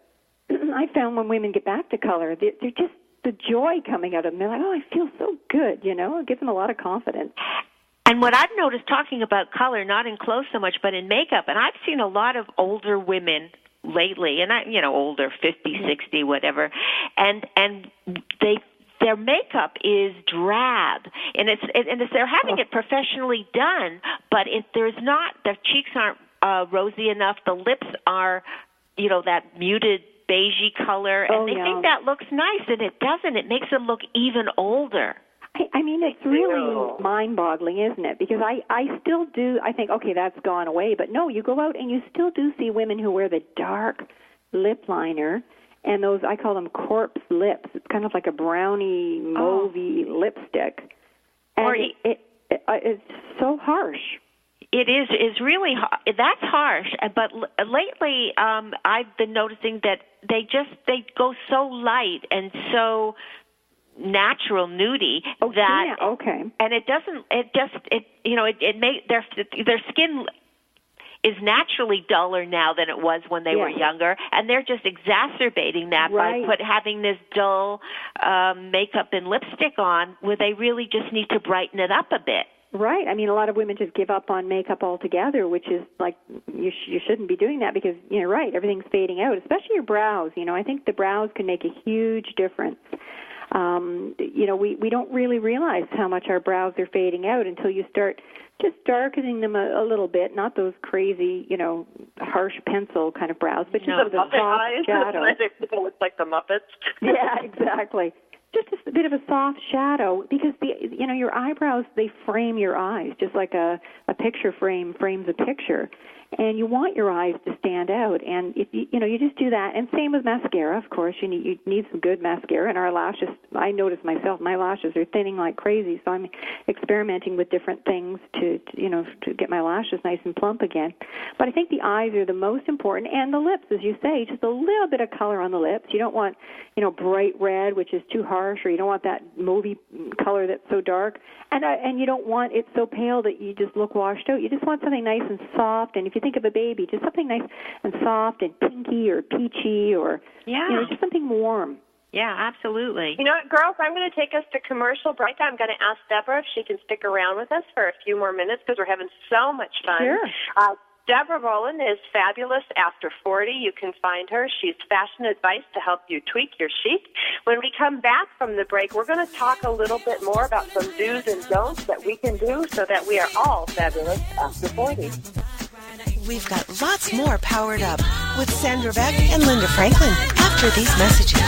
I found when women get back to color, they're just, the joy coming out of them. They're like, oh, I feel so good, It gives them a lot of confidence. And what I've noticed talking about color, not in clothes so much, but in makeup, and I've seen a lot of older women lately, and older, 50, 60, whatever, and their makeup is drab, and they're having it professionally done, but if there's not, their cheeks aren't rosy enough, the lips are, that muted beigey color, and they think that looks nice, and it doesn't. It makes them look even older. I mean, it's really mind-boggling, isn't it? Because I still do, I think, okay, that's gone away. But no, you go out and you still do see women who wear the dark lip liner and those, I call them corpse lips. It's kind of like a brownie, mauvey lipstick. And it's so harsh. It is really that's harsh. But lately, I've been noticing that they go so light and so natural nudie and it makes their skin is naturally duller now than it was when they were younger, and they're just exacerbating that by having this dull makeup and lipstick on, where they really just need to brighten it up a bit. Right. I mean, a lot of women just give up on makeup altogether, which is like, you shouldn't be doing that because, right, everything's fading out, especially your brows. I think the brows can make a huge difference. We don't really realize how much our brows are fading out until you start just darkening them a little bit, not those crazy, harsh pencil kind of brows, but just a soft shadow. It looks like the Muppets. Yeah, exactly. Just a bit of a soft shadow, because your eyebrows, they frame your eyes just like a picture frame frames a picture, and you want your eyes to stand out. And if you just do that, and same with mascara, of course, you need some good mascara. And our lashes, I notice myself, my lashes are thinning like crazy, so I'm experimenting with different things to get my lashes nice and plump again. But I think the eyes are the most important, and the lips, as you say, just a little bit of color on the lips. You don't want bright red, which is too harsh, or you don't want that mauvey color that's so dark, and you don't want it so pale that you just look washed out. You just want something nice and soft, and if you think of a baby, just something nice and soft and pinky or peachy, or just something warm. Yeah, absolutely. You know what, girls, I'm going to take us to commercial break. I'm going to ask Deborah if she can stick around with us for a few more minutes because we're having so much fun. Sure. Deborah Boland is fabulous after 40. You can find her. She's fashion advice to help you tweak your chic. When we come back from the break, we're going to talk a little bit more about some do's and don'ts that we can do so that we are all fabulous after 40. We've got lots more Powered Up with Sandra Beck and Linda Franklin after these messages.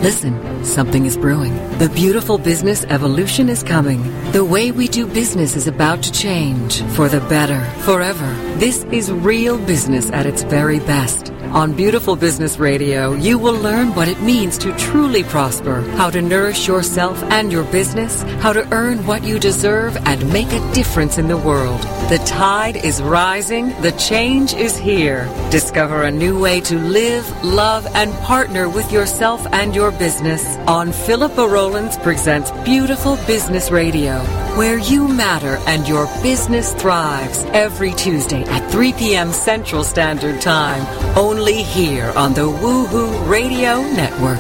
Listen, something is brewing. The beautiful business evolution is coming. The way we do business is about to change for the better, forever. This is real business at its very best. On Beautiful Business Radio, you will learn what it means to truly prosper, how to nourish yourself and your business, how to earn what you deserve and make a difference in the world. The tide is rising, the change is here. Discover a new way to live, love, and partner with yourself and your business on Philippa Rowlands Presents Beautiful Business Radio, where you matter and your business thrives, every Tuesday at 3 p.m. Central Standard Time, only here on the Woohoo Radio Network.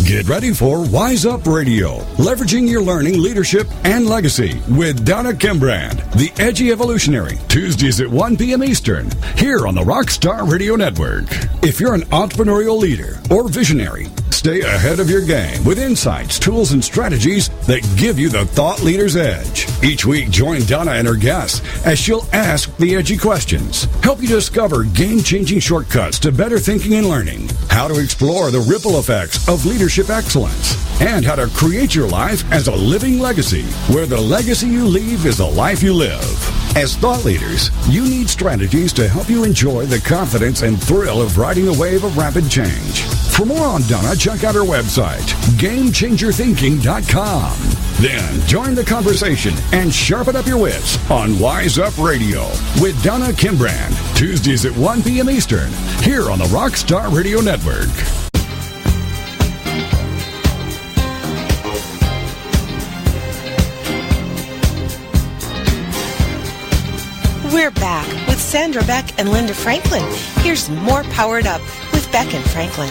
Get ready for Wise Up Radio, leveraging your learning, leadership, and legacy with Donna Kimbrand, the Edgy Evolutionary, Tuesdays at 1 p.m. Eastern, here on the Rockstar Radio Network. If you're an entrepreneurial leader or visionary, stay Stay ahead of your game with insights, tools, and strategies that give you the thought leader's edge. Each week, join Donna and her guests as she'll ask the edgy questions, help you discover game-changing shortcuts to better thinking and learning, how to explore the ripple effects of leadership excellence, and how to create your life as a living legacy, where the legacy you leave is the life you live. As thought leaders, you need strategies to help you enjoy the confidence and thrill of riding the wave of rapid change. For more on Donna, check out her website, GameChangerThinking.com. Then join the conversation and sharpen up your wits on Wise Up Radio with Donna Kimbrand, Tuesdays at 1 p.m. Eastern, here on the Rockstar Radio Network. We're back with Sandra Beck and Linda Franklin. Here's more Powered Up with Beck and Franklin.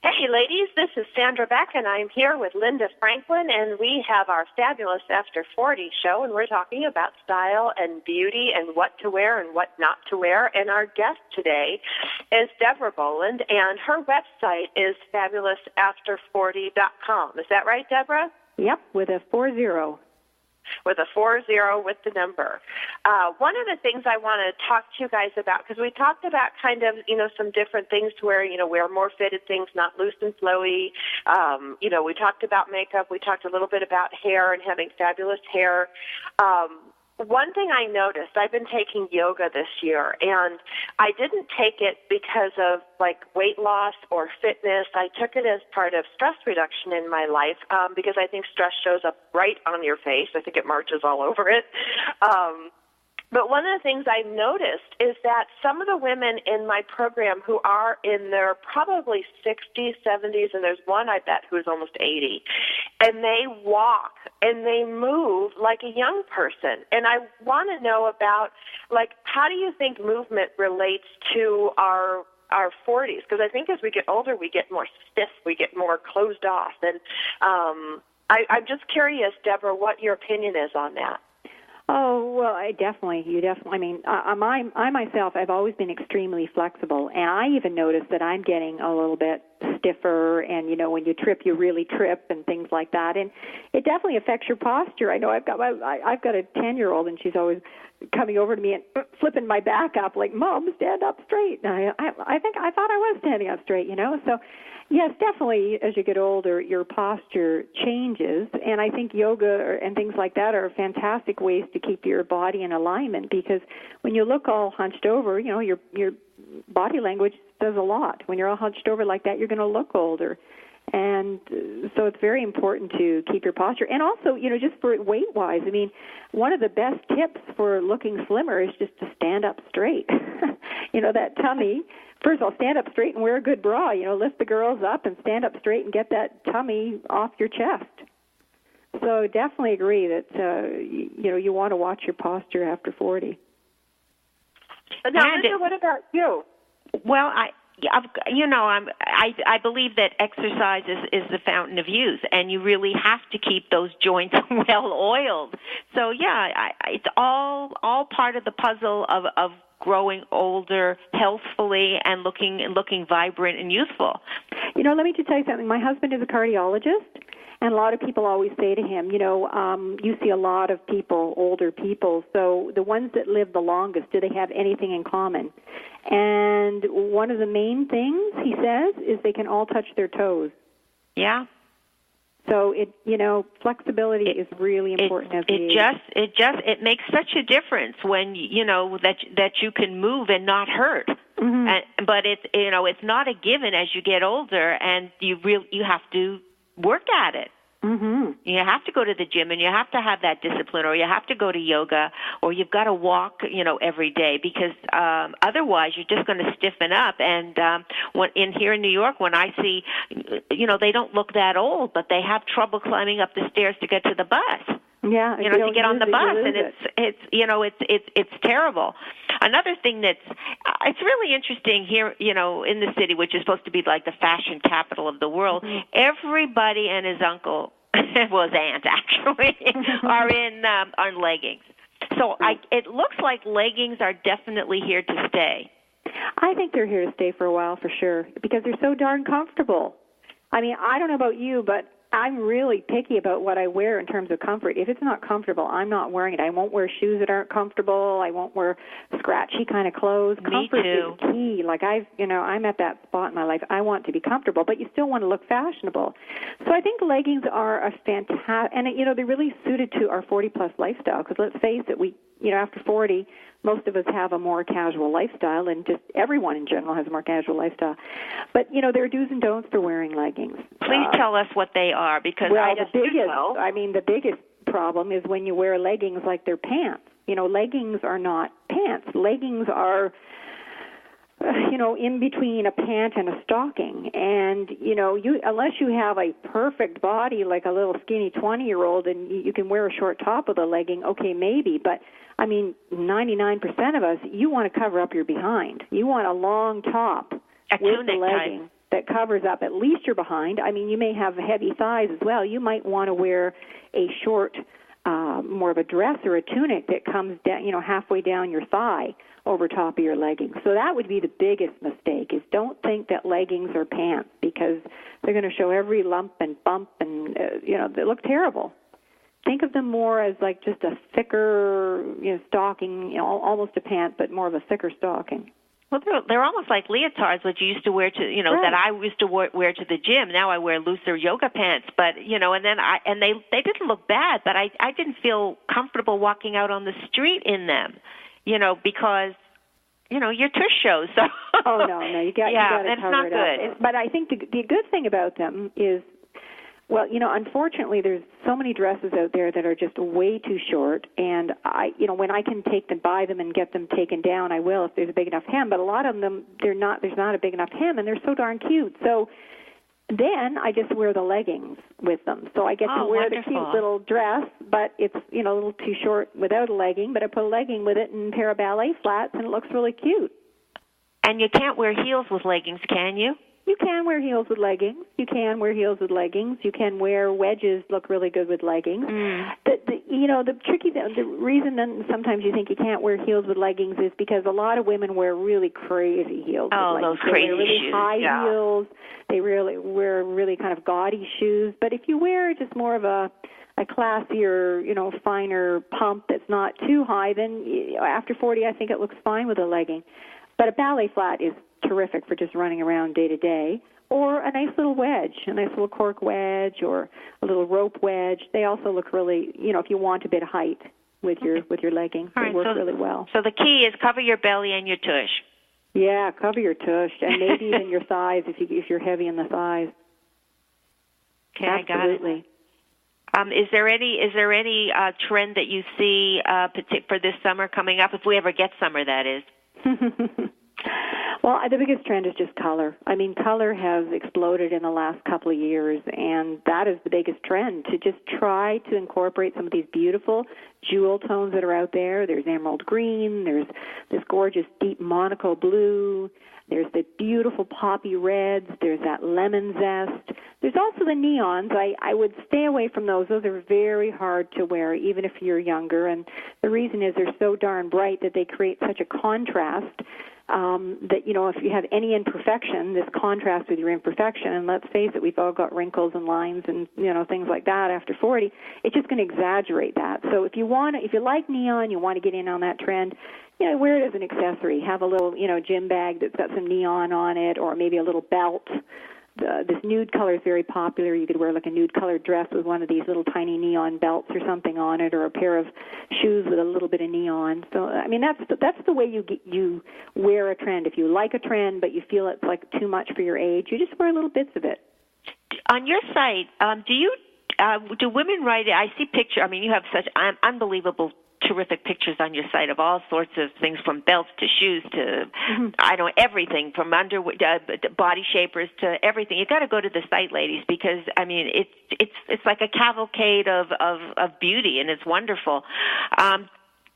Hey, ladies, this is Sandra Beck, and I'm here with Linda Franklin, and we have our fabulous After 40 show, and we're talking about style and beauty and what to wear and what not to wear. And our guest today is Deborah Boland, and her website is fabulousafter40.com. Is that right, Deborah? Yep, with a 40. With a 40 with the number. One of the things I want to talk to you guys about, because we talked about kind of, some different things to wear, wear more fitted things, not loose and flowy. We talked about makeup. We talked a little bit about hair and having fabulous hair. One thing I noticed, I've been taking yoga this year, and I didn't take it because of weight loss or fitness. I took it as part of stress reduction in my life because I think stress shows up right on your face. I think it marches all over it. But one of the things I noticed is that some of the women in my program who are in their probably 60s, 70s, and there's one I bet who's almost 80, and they walk and they move like a young person. And I want to know about, how do you think movement relates to our 40s? Because I think as we get older, we get more stiff, we get more closed off. And I'm just curious, Deborah, what your opinion is on that. Oh, well, I mean, I myself, I've always been extremely flexible, and I even noticed that I'm getting a little bit stiffer, and, when you trip, you really trip and things like that, and it definitely affects your posture. I know I've got a 10-year-old, and she's always coming over to me and flipping my back up like, Mom, stand up straight. And I thought I was standing up straight, so yes, definitely, as you get older, your posture changes, and I think yoga and things like that are fantastic ways to keep your body in alignment, because when you look all hunched over, your body language does a lot. When you're all hunched over like that, you're going to look older. And so it's very important to keep your posture. And also, just for weight-wise, I mean, one of the best tips for looking slimmer is just to stand up straight. That tummy. First of all, stand up straight and wear a good bra. Lift the girls up and stand up straight and get that tummy off your chest. So definitely agree that, you want to watch your posture after 40. Now, Linda, what about you? Well, I believe that exercise is the fountain of youth, and you really have to keep those joints well oiled. So yeah, it's all part of the puzzle of growing older healthfully and looking vibrant and youthful. Let me just tell you something. My husband is a cardiologist, and a lot of people always say to him, you see a lot of people, older people, so the ones that live the longest, do they have anything in common? And one of the main things, he says, is they can all touch their toes. Yeah. So flexibility is really important as we age. It makes such a difference when that you can move and not hurt. Mm-hmm. But it's not a given as you get older, and you have to work at it. Mm-hmm. You have to go to the gym, and you have to have that discipline, or you have to go to yoga, or you've got to walk, every day, because otherwise you're just going to stiffen up. And here in New York, when I see, they don't look that old, but they have trouble climbing up the stairs to get to the bus. Yeah, to get on the bus, and it's terrible. Another thing it's really interesting here, in the city, which is supposed to be like the fashion capital of the world. Mm-hmm. Everybody and his uncle, well, his aunt actually, are on leggings. So it looks like leggings are definitely here to stay. I think they're here to stay for a while for sure because they're so darn comfortable. I mean, I don't know about you, but I'm really picky about what I wear in terms of comfort. If it's not comfortable, I'm not wearing it. I won't wear shoes that aren't comfortable. I won't wear scratchy kind of clothes. Comfort is key. Like I'm at that spot in my life. I want to be comfortable, but you still want to look fashionable. So I think leggings are a fantastic, and they're really suited to our 40-plus lifestyle. Because let's face it, after 40, most of us have a more casual lifestyle, and just everyone in general has a more casual lifestyle. But, there are do's and don'ts for wearing leggings. Please tell us what they are, because I just don't know. The biggest problem is when you wear leggings like they're pants. Leggings are not pants. Leggings are, in between a pant and a stocking. And, unless you have a perfect body like a little skinny 20-year-old and you can wear a short top with a legging, okay, maybe. But 99% of us, you want to cover up your behind. You want a long top with the legging that covers up at least your behind. You may have heavy thighs as well. You might want to wear a short, more of a dress or a tunic that comes down, halfway down your thigh over top of your leggings. So that would be the biggest mistake, is don't think that leggings are pants, because they're going to show every lump and bump and, they look terrible. Think of them more as like just a thicker, stocking, almost a pant, but more of a thicker stocking. Well, they're almost like leotards, which you used to wear to, right. that I used to wear to the gym. Now I wear looser yoga pants, but and they didn't look bad, but I didn't feel comfortable walking out on the street in them, because your tush shows. So oh no, you got to cover it not good. Up. But I think the good thing about them is, well, unfortunately, there's so many dresses out there that are just way too short, and when I can buy them and get them taken down, I will if there's a big enough hem. But a lot of them, there's not a big enough hem, and they're so darn cute. So then I just wear the leggings with them. So I get to wear the cute little dress, but it's a little too short without a legging. But I put a legging with it and a pair of ballet flats, and it looks really cute. And you can't wear heels with leggings, can you? You can wear heels with leggings. You can wear wedges, look really good with leggings. The reason then sometimes you think you can't wear heels with leggings is because a lot of women wear really crazy heels. Oh, with leggings. Those crazy shoes. They wear really high heels. They really wear really kind of gaudy shoes. But if you wear just more of a classier, finer pump that's not too high, then after 40, I think it looks fine with a legging. But a ballet flat is terrific for just running around day to day, or a nice little wedge, a nice little cork wedge or a little rope wedge. They also look really, if you want a bit of height with your legging, they work really well. So the key is cover your belly and your tush. Yeah, cover your tush and maybe even your thighs if you're heavy in the thighs. Okay, absolutely. I got it. Is there any trend that you see for this summer coming up? If we ever get summer, that is. Well, the biggest trend is just color. Color has exploded in the last couple of years, and that is the biggest trend, to just try to incorporate some of these beautiful jewel tones that are out there. There's emerald green, there's this gorgeous deep Monaco blue, there's the beautiful poppy reds, there's that lemon zest. There's also the neons. I would stay away from those. Those are very hard to wear, even if you're younger, and the reason is they're so darn bright that they create such a contrast that, if you have any imperfection, this contrast with your imperfection, and let's face it, we've all got wrinkles and lines and, things like that after 40, it's just going to exaggerate that. So if you like neon, you want to get in on that trend, wear it as an accessory. Have a little, gym bag that's got some neon on it, or maybe a little belt. This nude color is very popular. You could wear like a nude colored dress with one of these little tiny neon belts or something on it, or a pair of shoes with a little bit of neon. So that's the way you wear a trend. If you like a trend but you feel it's like too much for your age, you just wear little bits of it. On your site, do women write? I see picture. You have such unbelievable, terrific pictures on your site of all sorts of things, from belts to shoes to everything, from body shapers to everything. You got to go to the site, ladies, because it's like a cavalcade of beauty, and it's wonderful.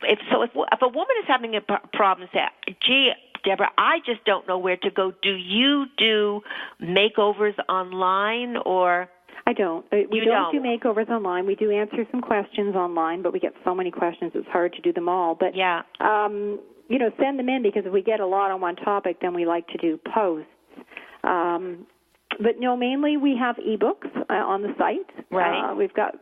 If a woman is having a problem, say, gee, Deborah, I just don't know where to go. Do you do makeovers online, or? I don't. We don't do makeovers online. We do answer some questions online, but we get so many questions it's hard to do them all. But send them in, because if we get a lot on one topic, then we like to do posts. But no, mainly we have ebooks on the site. Right. We've got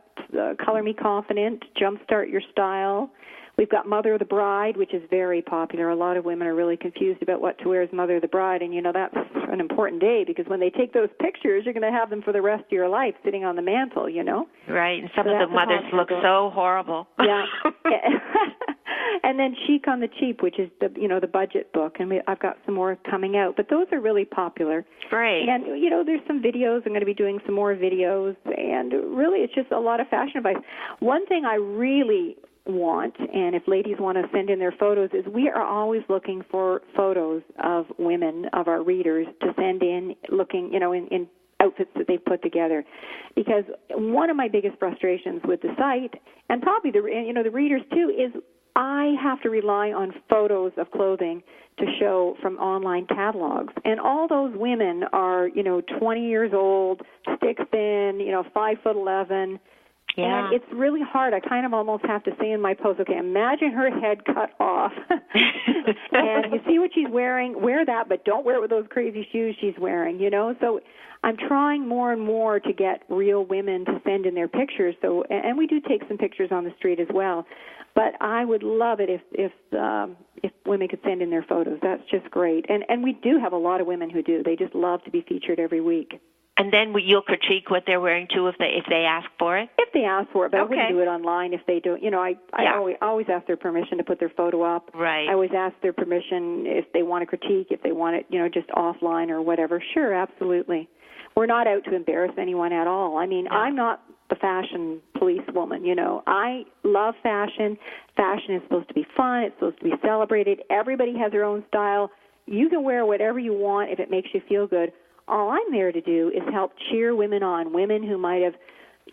Color Me Confident, Jumpstart Your Style. We've got Mother of the Bride, which is very popular. A lot of women are really confused about what to wear as Mother of the Bride, and, that's an important day, because when they take those pictures, you're going to have them for the rest of your life sitting on the mantle, Right, and some of the mothers look so horrible. Yeah. And then Chic on the Cheap, which is the budget book, and I've got some more coming out. But those are really popular. Great. And, there's some videos. I'm going to be doing some more videos, and really it's just a lot of fashion advice. One thing I really want, and if ladies want to send in their photos, is we are always looking for photos of women, of our readers, to send in looking, in outfits that they've put together. Because one of my biggest frustrations with the site, and probably the readers too, is I have to rely on photos of clothing to show from online catalogs. And all those women are, 20 years old, stick thin, 5'11". Yeah. And it's really hard. I kind of almost have to say in my post, okay, imagine her head cut off. And you see what she's wearing, wear that, but don't wear it with those crazy shoes she's wearing, So I'm trying more and more to get real women to send in their pictures. So, and we do take some pictures on the street as well. But I would love it if women could send in their photos. That's just great. And we do have a lot of women who do. They just love to be featured every week. And then you'll critique what they're wearing too if they ask for it? If they ask for it, but I wouldn't do it online if they don't. I always ask their permission to put their photo up. Right. I always ask their permission if they want to critique, if they want it, just offline or whatever. Sure, absolutely. We're not out to embarrass anyone at all. I mean, I'm not the fashion police woman, I love fashion. Fashion is supposed to be fun. It's supposed to be celebrated. Everybody has their own style. You can wear whatever you want if it makes you feel good. All I'm there to do is help cheer women on, women who might have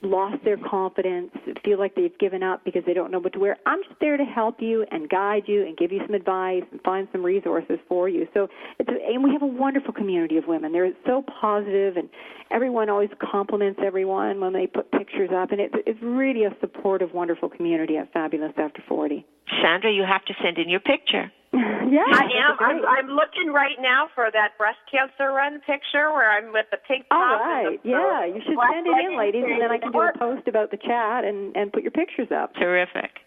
lost their confidence, feel like they've given up because they don't know what to wear. I'm just there to help you and guide you and give you some advice and find some resources for you. And we have a wonderful community of women. They're so positive, and everyone always compliments everyone when they put pictures up, and it's really a supportive, wonderful community at Fabulous After 40. Sandra, you have to send in your picture. Yeah, I am. I'm looking right now for that breast cancer run picture where I'm with the pink top. All right. Yeah, you should send it in, ladies, and then I can do a post about the chat and put your pictures up. Terrific.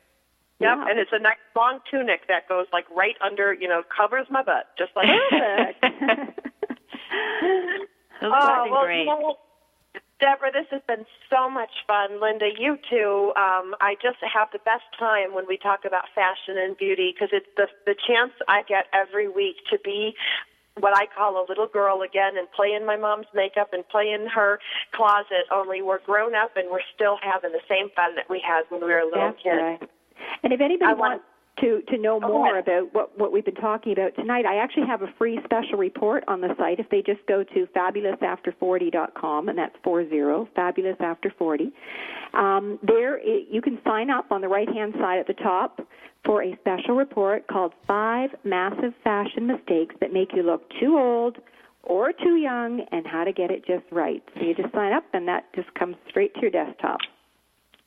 Yep, and it's a nice long tunic that goes like right under, covers my butt, just like perfect. Great. Deborah, this has been so much fun. Linda, you too. I just have the best time when we talk about fashion and beauty, because it's the chance I get every week to be what I call a little girl again and play in my mom's makeup and play in her closet, only we're grown up and we're still having the same fun that we had when we were a little kid. Right. And if anybody wants to know more about what we've been talking about tonight, I actually have a free special report on the site. If they just go to fabulousafter40.com, and that's 40, fabulousafter40, there you can sign up on the right-hand side at the top for a special report called 5 Massive Fashion Mistakes That Make You Look Too Old or Too Young, and How to Get It Just Right. So you just sign up, and that just comes straight to your desktop.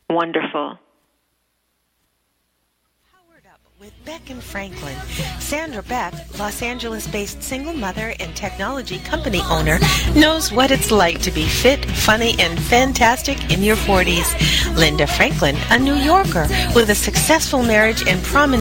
Wonderful. With Beck and Franklin, Sandra Beck, Los Angeles-based single mother and technology company owner, knows what it's like to be fit, funny, and fantastic in your 40s. Linda Franklin, a New Yorker with a successful marriage and prominent